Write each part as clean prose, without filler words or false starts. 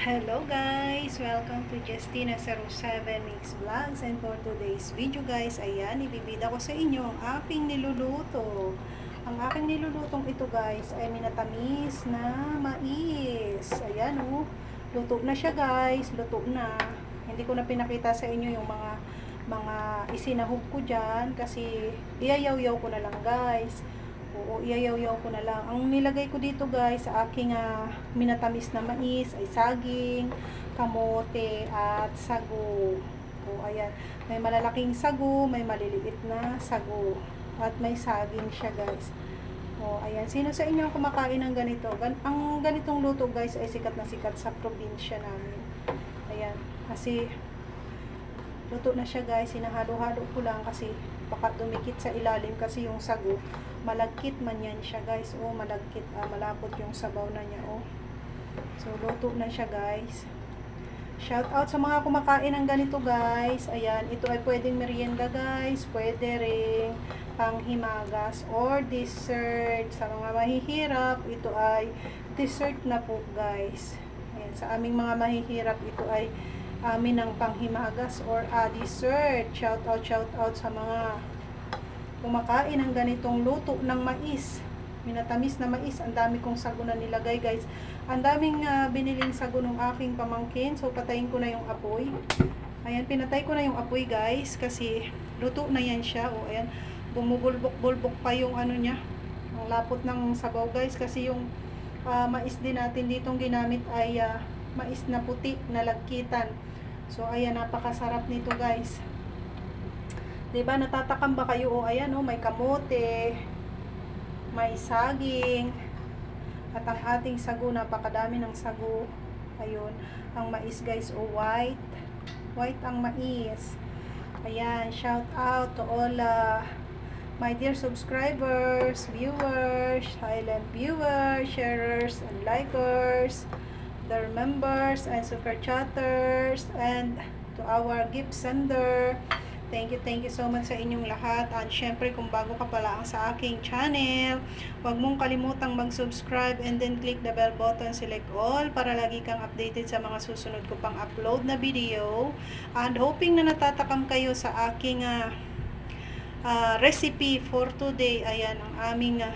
Hello guys! Welcome to Justina07 Mix Vlogs, and for today's video guys, ayan, ibibida ko sa inyo ang aking niluluto. Ang aking nilulutong ito guys ay minatamis na mais. Ayan oh, luto na siya guys, luto na. Hindi ko na pinakita sa inyo yung mga isinahog ko dyan kasi iyayaw-yaw ko na lang guys. Oo, iyayaw-yaw ko na lang. Ang nilagay ko dito guys sa aking minatamis na mais ay saging, kamote, at sago. O, ayan. May malalaking sago, may maliliit na sago. At may saging siya guys. O, ayan. Sino sa inyo kumakain ng ganito? Ang ganitong luto guys ay sikat na sikat sa probinsya namin. Ayan. Kasi luto na siya guys. Sinahalo-halo ko lang kasi baka dumikit sa ilalim kasi yung sago malagkit man yan siya guys. Oh, malagkit, malapot yung sabaw na niya. Oh, so luto na siya guys. Shout out sa mga kumakain ng ganito guys. Ayan, ito ay pwedeng merienda guys, pwede ring panghimagas or dessert. Sa mga mahihirap, ito ay dessert na po guys. Ayan, sa aming mga mahihirap, ito ay amin ng panghimagas or dessert. Shout out sa mga kumakain ng ganitong luto ng mais. Minatamis na mais. Ang dami kong sago na nilagay guys. Ang daming biniling sago ng aking pamangkin. So patayin ko na yung apoy. Ayan, pinatay ko na yung apoy guys kasi luto na yan siya. O ayan, bumubulbok-bulbok pa yung ano niya. Ang lapot ng sabaw guys kasi yung mais din natin ditong ginamit ay mais na puti na lagkitan. So ayan, napakasarap nito guys. Diba, natatakam ba kayo? O, ayan o, may kamote, may saging, at ang ating sago, napakadami ng sago. Ayun, ang mais guys, o white ang mais. Ayan, shout out to all my dear subscribers, viewers, silent viewers, sharers, and likers, their members, and super chatters, and to our gift sender. Thank you so much sa inyong lahat. At syempre, kung bago ka pala sa aking channel, huwag mong kalimutang mag-subscribe and then click the bell button, select all para lagi kang updated sa mga susunod ko pang upload na video. And hoping na natatakam kayo sa aking recipe for today. Ayan, ang aming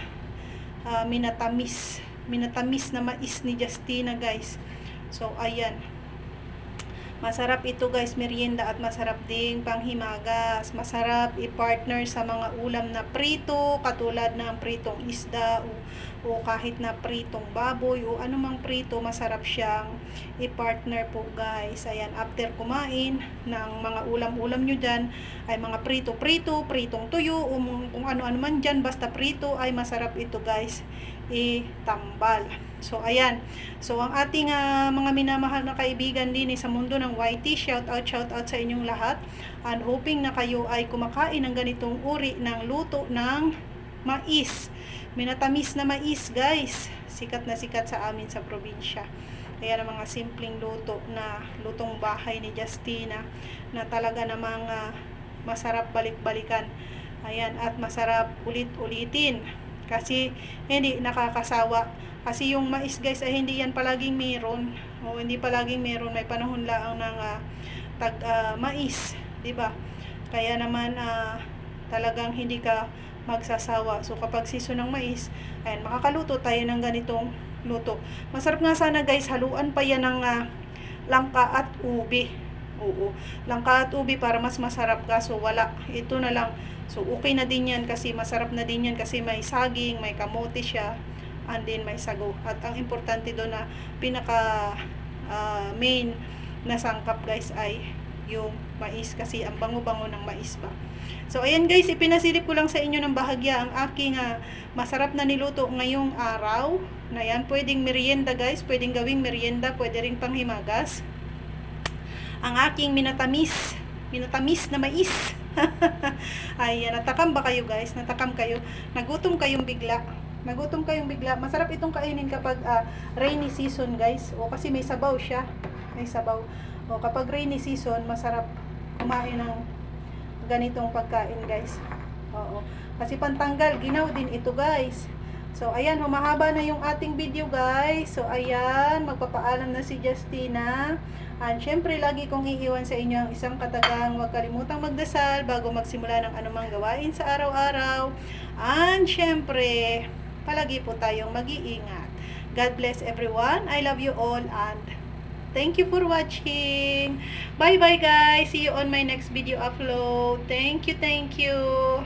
minatamis na mais ni Justina guys. So, ayan. Masarap ito guys, merienda, at masarap ding panghimagas. Masarap i-partner sa mga ulam na prito, katulad ng pritong isda o kahit na pritong baboy o anumang prito, masarap siyang i-partner po guys. Ayan, after kumain ng mga ulam-ulam nyo dyan, ay mga prito-prito, pritong tuyo, o kung ano-ano man dyan, basta prito, ay masarap ito guys itambal. So ayan, so ang ating mga minamahal na kaibigan din sa mundo ng YT, shout out sa inyong lahat, and hoping na kayo ay kumakain ng ganitong uri ng luto ng mais, minatamis na mais guys. Sikat na sikat sa amin sa probinsya. Kaya ang mga simpleng luto na lutong bahay ni Justina na talaga namang masarap balik-balikan. Ayan, at masarap ulit-ulitin kasi hindi nakakasawa. Kasi yung mais guys ay hindi yan palaging meron. O hindi palaging meron, may panahon lang ng mais, 'di ba? Kaya naman talagang hindi ka magsasawa. So kapag season ng mais, ayan, makakaluto tayo ng ganitong luto. Masarap nga sana guys, haluan pa yan ng langka at ubi. Oo, langka at ubi para mas masarap, kaso wala. Ito na lang. So okay na din yan kasi masarap na din yan kasi may saging, may kamote siya, and then may sago. At ang importante doon na pinaka main na sangkap guys ay yung mais kasi ang bango-bango ng mais ba. So ayan guys, ipinasilip ko lang sa inyo ng bahagya ang aking masarap na niluto ngayong araw. Na yan, pwedeng merienda guys, pwedeng gawing merienda, pwede ring panghimagas. Ang aking minatamis na mais. Ay, natakam ba kayo guys? Natakam kayo? Nagutom kayong bigla? Masarap itong kainin kapag rainy season guys. O kasi may sabaw siya. May sabaw. O kapag rainy season, masarap kumain ng ganitong pagkain guys. Oo. Kasi pantanggal, ginaw din ito guys. So, ayan, humahaba na yung ating video, guys. So, ayan, magpapaalam na si Justina. And, syempre, lagi kong iiwan sa inyo ang isang katagang huwag kalimutang magdasal bago magsimula ng anumang gawain sa araw-araw. And, syempre, palagi po tayong mag-iingat. God bless everyone. I love you all and thank you for watching. Bye-bye, guys. See you on my next video upload. Thank you, thank you.